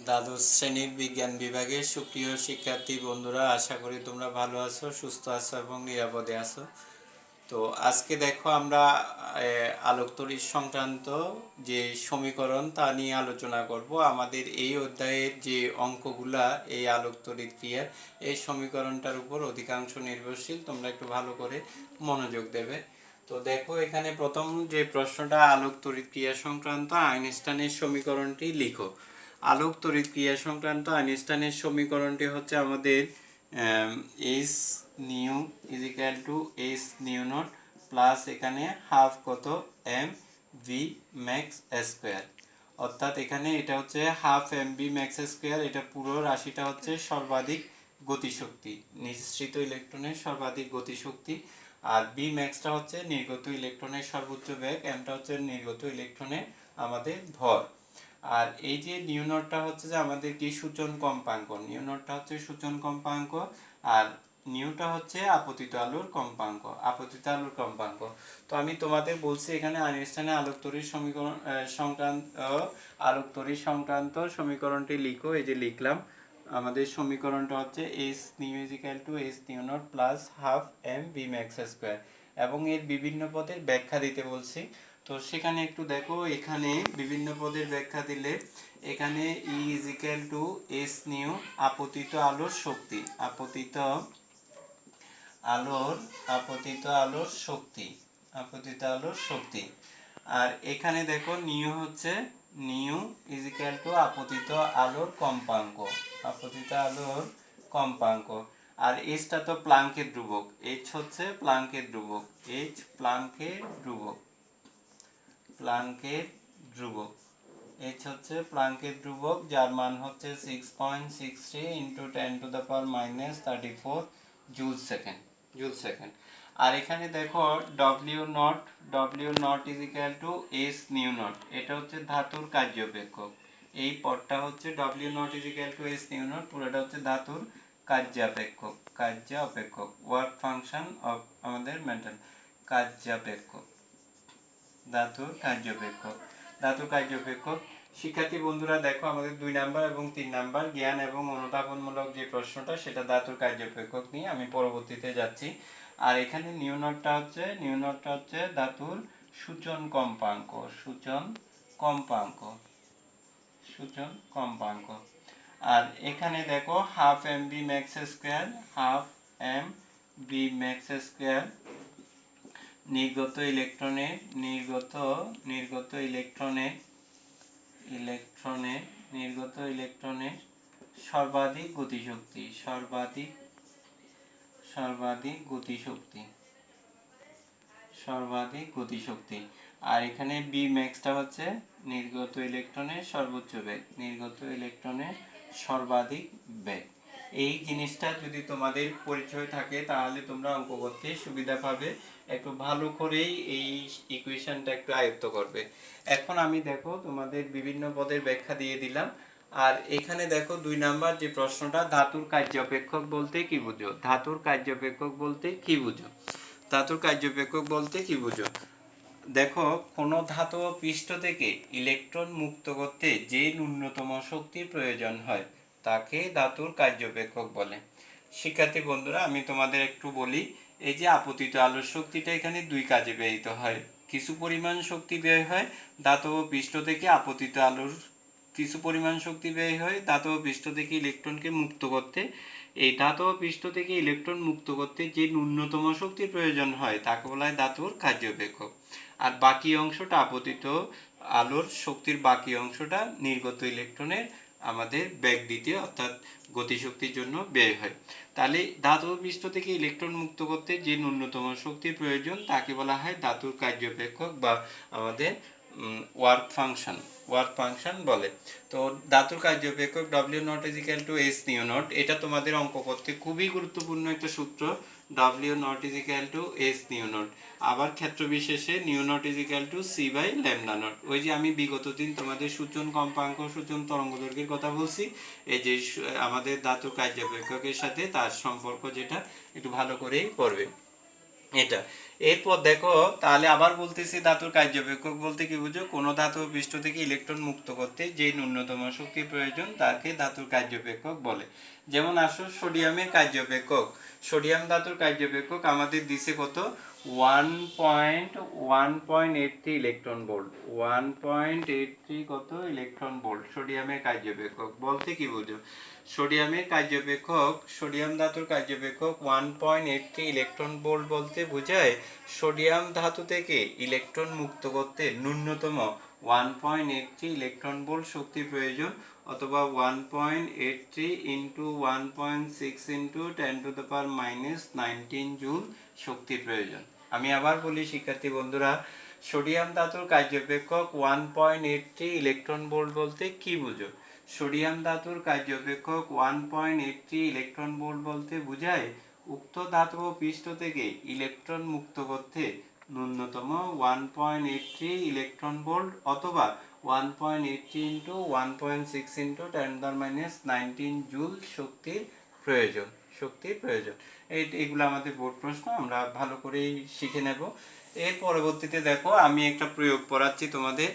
দ্বাদশ শ্রেণীর বিজ্ঞান বিভাগের সুপ্রিয় শিক্ষার্থী বন্ধুরা, আশা করি তোমরা ভালো আছো, সুস্থ আছো এবং নিরাপদে আছো। তো আজকে দেখো আমরা আলোকতড়িৎ সংক্রান্ত যে সমীকরণ তা নিয়ে আলোচনা করব। আমাদের এই অধ্যায়ের যে অঙ্কগুলা এই আলোকতড়িৎ ক্রিয়ার এই সমীকরণটার উপর অধিকাংশ নির্ভরশীল, তোমরা একটু ভালো করে মনোযোগ দেবে। তো দেখো এখানে প্রথম যে প্রশ্নটা, আলোক তড়িৎ ক্রিয়া সংক্রান্ত আইনস্টাইনের সমীকরণটি লিখো। আলোক তড়িৎ ক্রিয়া সংক্রান্ত আইনস্টাইনের সমীকরণটি হচ্ছে আমাদের H nu is equal to H nu not plus এখানে হাফ কত এম ভি ম্যাক্স স্কোয়ার, অর্থাৎ এখানে এটা হচ্ছে half m v max square. এটা পুরো রাশিটা হচ্ছে সর্বাধিক গতিশক্তি, নিঃসৃত ইলেকট্রনের সর্বাধিক গতিশক্তি। আর বি ম্যাক্সটা হচ্ছে নির্গত ইলেকট্রনের সর্বোচ্চ বেগ, এমটা হচ্ছে নির্গত ইলেকট্রনের আমাদের ভর। আর এই যে নিউ নটটা হচ্ছে যে আমাদের কি সূচন কম্পাঙ্ক, নিউ নটটা হচ্ছে সূচন কম্পাঙ্ক, আর নিউটা হচ্ছে আপতিত আলোর কম্পাঙ্ক, আপতিত আলোর কম্পাঙ্ক। তো আমি তোমাদের বলছি এখানে আইনস্টাইনের আলোকতড়িৎ সমীকরণ আলোকতড়িৎ সংক্রান্ত সমীকরণটি লিখো। এই যে লিখলাম, আমাদের সমীকরণটা হচ্ছে H nu is equal to H nu not plus half m v max square, এবং এর বিভিন্ন পদের ব্যাখ্যা দিতে বলছি। তো সেখানে একটু দেখো, এখানে বিভিন্ন পদের ব্যাখ্যা দিলে এখানে E is equal to H nu আপতিত আলোর শক্তি, আপতিত আলোর আপতিত আলোর শক্তি, আপতিত আলোর শক্তি। আর এখানে দেখো নিউ হচ্ছে নিউ ইজ ইকুয়াল টু আপতিত আলোর কম্পাঙ্ক, আপতিত আলোর কম্পাঙ্ক। আর এইচটা তো প্লাঙ্কের ধ্রুবক, এইচ হচ্ছে প্লাঙ্কের ধ্রুবক, এইচ প্লাঙ্কের ধ্রুবক, প্লাঙ্কের ধ্রুবক, এইচ হচ্ছে প্লাঙ্কের ধ্রুবক, যার মান হচ্ছে 6.63 into 10⁻−34 joule second, joule second. আর এখানে দেখো W naught, W naught is equal to S nu naught, এটা হচ্ছে ধাতুর কার্যপেক্ষক। এই পদটা হচ্ছে W naught is equal to S nu naught, পুরোটা হচ্ছে ধাতুর কার্যাপেক্ষক, কার্যাপেক্ষক, ওয়ার্ক ফাংশন অফ আমাদের মেন্টাল, কার্যাপেক্ষক, ধাতুর কার্যপেক্ষক, ধাতুর কার্যপেক্ষক। শিক্ষার্থী বন্ধুরা দেখো, আমাদের 2 নাম্বার এবং 3 নাম্বার জ্ঞান এবং অনুধাবনমূলক যে প্রশ্নটা সেটা ধাতুর কার্যপেক্ষক নিয়ে আমি পরবর্তীতে যাচ্ছি। আর এখানে নিউ নটটা হচ্ছে ধাতুর সূচন কম্পাঙ্ক, সূচন কম্পাঙ্ক, সূচন কম্পাঙ্ক। আর এখানে দেখো half m b max square, half m b max square নির্গত ইলেকট্রনের, নির্গত ইলেকট্রনের, নির্গত ইলেকট্রনের সর্বাধিক গতিশক্তি, সর্বাধিক গতিশক্তি, সর্বাধিক গতিশক্তি। আর এখানে বি ম্যাক্সটা হচ্ছে নির্গত ইলেকট্রনের সর্বোচ্চ বেগ, নির্গত ইলেকট্রনের সর্বাধিক বেগ। এই জিনিসটা যদি তোমাদের পরিচয় থাকে তাহলে তোমরা অঙ্ক করতে সুবিধা পাবে, একটু ভালো করেই এই ইকুয়েশনটা একটু আয়ত্ত করবে। এখন আমি দেখো তোমাদের বিভিন্ন পদের ব্যাখ্যা দিয়ে দিলাম। আর এখানে দেখো 2 নাম্বার যে প্রশ্নটা, ধাতুর কার্যপেক্ষক বলতে কি বুঝো, ধাতুর কার্যপেক্ষক বলতে কি বুঝো, ধাতুর কার্যপেক্ষক বলতে কি বুঝো। দেখো, কোনো ধাতব পৃষ্ঠ থেকে ইলেকট্রন মুক্ত করতে যে ন্যূনতম শক্তির প্রয়োজন হয় তাকে ধাতুর কার্যপেক্ষক বলে। শিক্ষার্থী বন্ধুরা, আমি তোমাদের একটু বলি, এই যে আপতিত আলোর শক্তিটা এখানে 2 কাজে ব্যয়িত হয়। কিছু পরিমাণ শক্তি ব্যয় হয় ধাতব পৃষ্ঠ থেকে আপতিত আলোর, কিছু পরিমাণ শক্তি ব্যয় হয় ধাতব পৃষ্ঠ থেকে ইলেকট্রনকে মুক্ত করতে। এই ধাতব পৃষ্ঠ থেকে ইলেকট্রন মুক্ত করতে যে ন্যূনতম শক্তির প্রয়োজন হয় তাকে বলা হয় ধাতুর কার্যপেক্ষক। আর বাকি অংশটা, আপতিত আলোর শক্তির বাকি অংশটা নির্গত ইলেকট্রনের আমাদের বেগ দিতে অর্থাৎ গতিশক্তির জন্য ব্যয় হয়। তাহলে ধাতব পৃষ্ঠ থেকে ইলেকট্রন মুক্ত করতে যে ন্যূনতম শক্তির প্রয়োজন তাকে বলা হয় ধাতুর কার্যপেক্ষক বা আমাদের ওয়ার্ক ফাংশন, ওয়ার্ক ফাংশন বলে। তো ধাতুর কার্যপেক্ষক W naught is equal to S nu naught, এটা তোমাদের অঙ্ক করতে খুবই গুরুত্বপূর্ণ একটা সূত্র, W naught is equal to S nu naught. আবার ক্ষেত্র বিশেষে nu naught is equal to C by lambda naught. ওই যে আমি বিগত দিন তোমাদের সূচন কম্পাঙ্ক, সূচন তরঙ্গদৈর্ঘ্যের কথা বলছি, এই যে আমাদের ধাতুর কার্যপেক্ষকের সাথে তার সম্পর্ক, যেটা একটু ভালো করেই পড়বে। এটা। এরপর দেখো, তাহলে আবার বলতেছি ধাতুর কার্যবেক্ষক বলতে কি বুঝো? কোনো ধাতু পৃষ্ঠ থেকে ইলেকট্রন মুক্ত করতে যে ন্যূনতম শক্তি প্রয়োজন তাকে ধাতুর কার্যবেক্ষক বলে। যেমন আসো সোডিয়ামের কার্যবেক্ষক, সোডিয়াম ধাতুর কার্যবেক্ষক আমাদের দিছে কত? 1.83 ইলেকট্রন ভোল্ট। 1.83 কত ইলেকট্রন ভোল্ট সোডিয়ামের কার্যবেক্ষক বলতে কি বুঝো? সোডিয়ামের কার্যবেক্ষক, সোডিয়াম ধাতুর কার্যবেক্ষক 1.83 ইলেকট্রন ভোল্ট বলতে বোঝায় সোডিয়াম ধাতু থেকে ইলেকট্রন মুক্ত করতে ন্যূনতম 1.83 ইলেকট্রন ভোল্ট শক্তি প্রয়োজন, অথবা 1.83 ইন্টু 1.6 ইন্টু 10⁻⁻19 জুল শক্তি প্রয়োজন। আমি আবার বলি শিক্ষার্থী বন্ধুরা, সোডিয়াম ধাতুর কার্যবেক্ষক 1.83 ইলেকট্রন ভোল্ট বলতে কি বুঝো? সোডিয়াম ধাতুর কার্যবেক্ষক 1.83 ইলেকট্রন ভোল্ট বলতে বোঝায় উক্ত ধাতব পৃষ্ঠ থেকে ইলেকট্রন মুক্ত করতে ন্যূনতম 1.83 ইলেকট্রন ভোল্ট অথবা 1.83 ইন্টু 1.6 ইন্টু 10⁻⁻19 জুল শক্তির প্রয়োজন, শক্তির প্রয়োজন। এইগুলো আমাদের বোর্ড প্রশ্ন, আমরা ভালো করেই শিখে নেব। এর পরবর্তীতে দেখো, আমি একটা প্রয়োগ পড়াচ্ছি তোমাদের।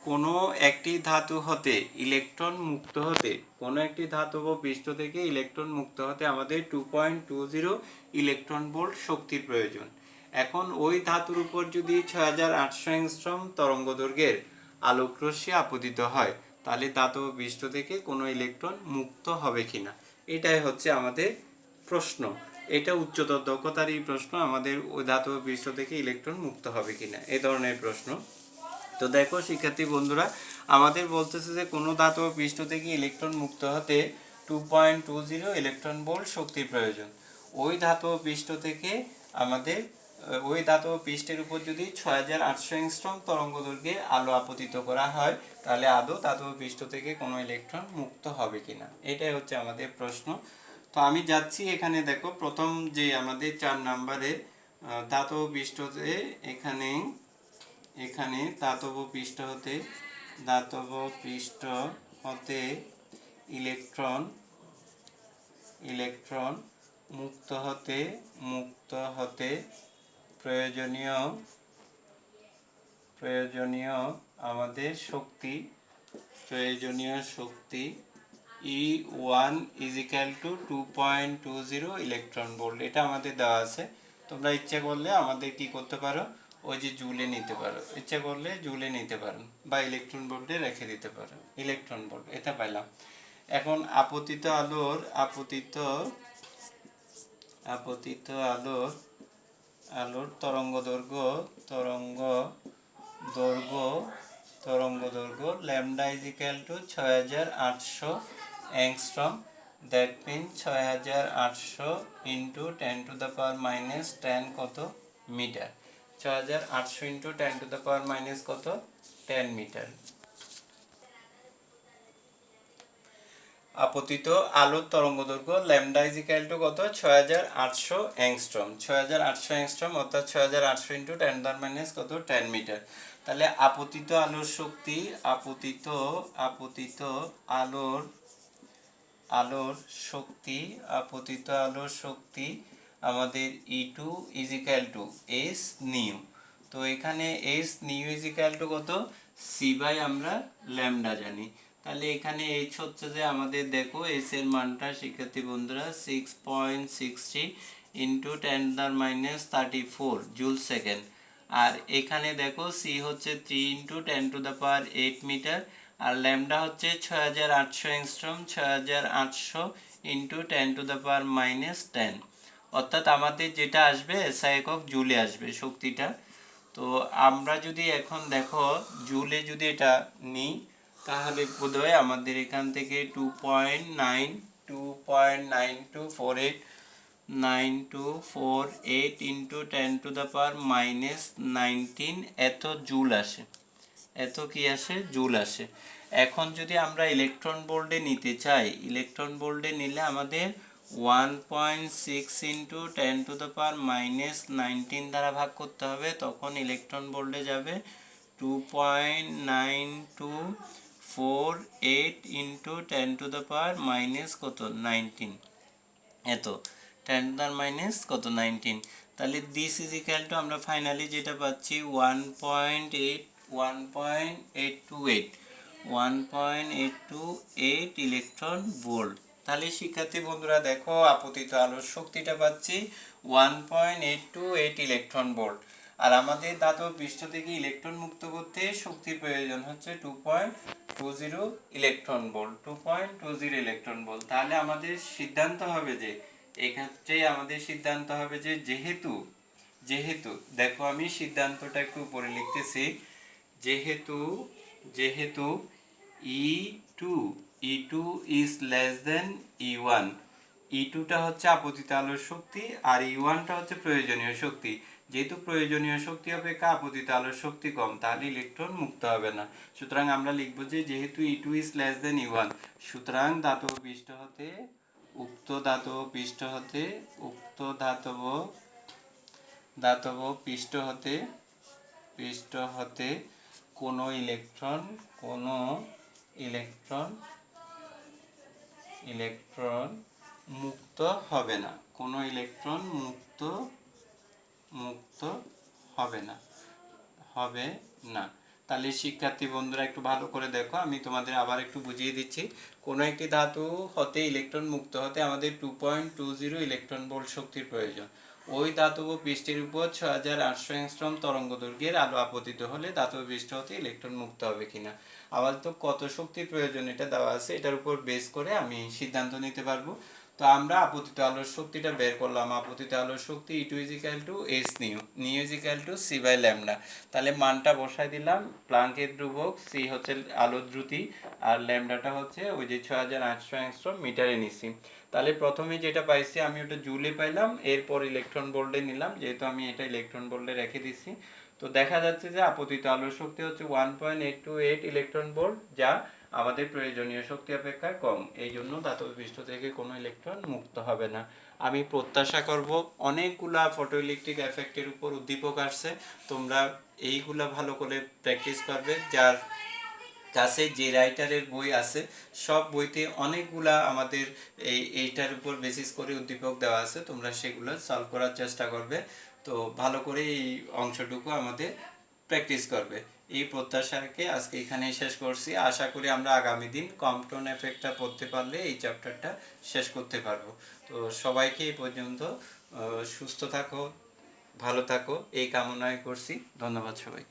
কোনো একটি ধাতু হতে ইলেকট্রন মুক্ত হতে, কোনো একটি ধাতব পৃষ্ঠ থেকে ইলেকট্রন মুক্ত হতে আমাদের 2.20 ইলেকট্রন ভোল্ট শক্তির প্রয়োজন। এখন ওই ধাতুর উপর যদি 6800 অ্যাংস্ট্রম তরঙ্গ দৈর্ঘ্যের আলোকরশ্মি আপতিত হয়, তাহলে ধাতব পৃষ্ঠ থেকে কোনো ইলেকট্রন মুক্ত হবে কিনা, এটাই হচ্ছে আমাদের প্রশ্ন। এটা উচ্চতর দক্ষতারই প্রশ্ন, আমাদের ওই ধাতব পৃষ্ঠ থেকে ইলেকট্রন মুক্ত হবে কিনা, এই ধরনের প্রশ্ন। তো দেখো শিক্ষার্থী বন্ধুরা, আমাদের বলতেছে যে কোনো ধাতব পৃষ্ঠ থেকে ইলেকট্রন মুক্ত হতে 2.20 ইলেকট্রন ভোল্ট শক্তির প্রয়োজন। ওই ধাতব পৃষ্ঠ থেকে আমাদের ওই ধাতব পৃষ্ঠের উপর যদি 6800 অ্যাংস্ট্রম তরঙ্গ দৈর্ঘ্যে আলো আপতিত করা হয়, তাহলে আদৌ ধাতব পৃষ্ঠ থেকে কোনো ইলেকট্রন মুক্ত হবে কিনা, এটাই হচ্ছে আমাদের প্রশ্ন। তো আমি যাচ্ছি, এখানে দেখো প্রথম যে আমাদের 4 নম্বরে ধাতব পৃষ্ঠতে, এখানে এখানে ধাতব পৃষ্ঠ হতে, ধাতব পৃষ্ঠ হতে ইলেকট্রন ইলেকট্রন মুক্ত হতে প্রয়োজনীয় প্রয়োজনীয় আমাদের শক্তি, প্রয়োজনীয় শক্তি E1 equal to 2.20 electron volt. এটা আমাদের দেওয়া আছে। তোমরা ইচ্ছা করলে আমাদের কি করতে পারো, ওই যে জুলে নিতে পারো, ইচ্ছা করলে জুলে নিতে পারো বা ইলেকট্রন ভোল্টে রেখে দিতে পারো, ইলেকট্রন ভোল্ট এটা পাইলাম। এখন আপতিত আলোর আলোর তরঙ্গ দৈর্ঘ্য lambda equal to 6800 angstrom. That mean 6800 into 10⁻⁻10 কত মিটার, 6800 ইন্টু 10⁻⁻ কত 10 মিটার। আপতিত আলোর তরঙ্গ দৈর্ঘ্য ল্যামডা ইজিক্যাল টু কত 6800 অ্যাংস্ট্রম, 6800 অ্যাংস্ট্রম অর্থাৎ 6800 ইন্টু 10⁻⁻ কত 10 মিটার। তাহলে আপতিত আলোর শক্তি, আপতিত আলোর শক্তি আমাদের E2 is equal two S new. তো এখানে এস নিউ ইজিক্যাল টু কত সি বাই আমরা ল্যামডা জানি। তাহলে এখানে এইচ হচ্ছে যে আমাদের দেখো এস এর মানটা শিক্ষার্থী বন্ধুরা 6.60 ইন্টু 10⁻34 জুল সেকেন্ড। আর এখানে দেখো সি হচ্ছে 3 ইন্টু 10⁸ মিটার, আর ল্যামডা হচ্ছে 6800 অ্যাংস্ট্রম, 6800 ইন্টু 10⁻⁻10, অর্থাৎ আমাদের যেটা আসবে এসআই একক জুলে আসবে শক্তিটা। তো আমরা যদি এখন দেখো জুলে যদি এটা নিই, তাহলে বোধহয় আমাদের এখান থেকে 2.9248 ইন্টু 10⁻⁻19 এত জুল আসে, এত কি আসে জুল আসে। এখন যদি আমরা ইলেকট্রন ভোল্টে নিতে চাই, ইলেকট্রন ভোল্টে নিলে আমাদের 1.6 ইন্টু 10⁻⁻19 দ্বারা ভাগ করতে হবে, তখন ইলেকট্রন ভোল্টে যাবে 2.9248 ইন্টু 10⁻⁻ কত 19, এত 10⁻⁻ কত 19। তাহলে দিস ইজ ইকুয়াল টু আমরা ফাইনালি যেটা পাচ্ছি 1.8 ইলেকট্রন ভোল্ট। তাহলে শিক্ষার্থী বন্ধুরা দেখো আপতিত আলোর শক্তিটা পাচ্ছি 1.828 ইলেকট্রন ভোল্ট। আর আমাদের ধাতব পৃষ্ঠ থেকে ইলেকট্রন মুক্ত করতে শক্তির প্রয়োজন হচ্ছে 2.20 ইলেকট্রন ভোল্ট। 2.20 electron volt. তাহলে আমাদের সিদ্ধান্ত হবে যে এক্ষেত্রে আমাদের সিদ্ধান্ত হবে যে যেহেতু যেহেতু দেখো আমি সিদ্ধান্তটা একটু উপরে লিখতেছি, যেহেতু যেহেতু E2 E2 is less than E1, E2টা হচ্ছে আপতিত আলোর শক্তি আর E1টা হচ্ছে প্রয়োজনীয় শক্তি। যেহেতু প্রয়োজনীয় শক্তি অপেক্ষা আপতিত আলোর শক্তি কম, তাহলে ইলেকট্রন মুক্ত হবে না। সুতরাং আমরা লিখব যে যেহেতু E2 is less than E1, সুতরাং ধাতব পৃষ্ঠ হতে উক্ত ধাতব পৃষ্ঠ হতে উক্ত ধাতব পৃষ্ঠ হতে কোনো ইলেকট্রন মুক্ত হবে না, কোনো ইলেকট্রন মুক্ত হবে না। তাহলে শিক্ষার্থী বন্ধুরা একটু ভালো করে দেখো, আমি তোমাদের আবার একটু বুঝিয়ে দিচ্ছি। কোনো একটি ধাতু হতে ইলেকট্রন মুক্ত হতে আমাদের 2.20 ইলেকট্রন ভোল্ট শক্তির প্রয়োজন। ওই ধাতব পৃষ্ঠের উপর 6800 অ্যাংস্ট্রম তরঙ্গ দৈর্ঘ্যের আলো আপতিত হলে ধাতব পৃষ্ঠ হতে ইলেকট্রন মুক্ত হবে কিনা। আবার তো কত শক্তির প্রয়োজন এটা দেওয়া আছে, এটার উপর বেস করে আমি সিদ্ধান্ত নিতে পারবো। তো আমরা আপতিত আলোর শক্তিটা বের করলাম। আপতিত আলোর শক্তি E2 h new, new c/λ। তাহলে মানটা বসাই দিলাম। প্লাঙ্কের ধ্রুবক c হচ্ছে আলোর দ্রুতি আর ল্যামডাটা হচ্ছে ওই যে 6800 অ্যাংস্ট্রম মিটারে নিছি। তাহলে প্রথমে যেটা পাইছি আমি ওটা জুলে পাইলাম, এরপর ইলেকট্রন ভোল্টে নিলাম, যেহেতু আমি এটা ইলেকট্রন ভোল্টে রেখে দিছি। তো দেখা যাচ্ছে যে আপতিত আলোর শক্তি হচ্ছে 1.828 ইলেকট্রন ভোল্ট, যা আমাদের প্রয়োজনীয় শক্তি অপেক্ষা কম। এই জন্য ধাতব পৃষ্ঠ থেকে কোনো ইলেকট্রন মুক্ত হবে না। আমি প্রত্যাশা করব অনেকগুলা ফটোইলেকট্রিক এফেক্টের উপর উদ্দীপক আসছে, তোমরা এইগুলা ভালো করে প্র্যাকটিস করবে। যার কাছে যে রাইটারের বই আছে সব বইতে অনেকগুলা আমাদের এইটার উপর বেসিস করে উদ্দীপক দেওয়া আছে, তোমরা সেগুলো সলভ করার চেষ্টা করবে। তো ভালো করে এই অংশটুকু আমাদের প্র্যাকটিস করবে। এই প্রত্যাশাকে আজকে এখানেই শেষ করছি। আশা করি আমরা আগামী দিন কম্পটন এফেক্টটা পড়তে পারলে এই চ্যাপ্টারটা শেষ করতে পারবো। তো সবাইকে এই পর্যন্ত সুস্থ থাকো, ভালো থাকো এই কামনাই করছি। ধন্যবাদ সবাই।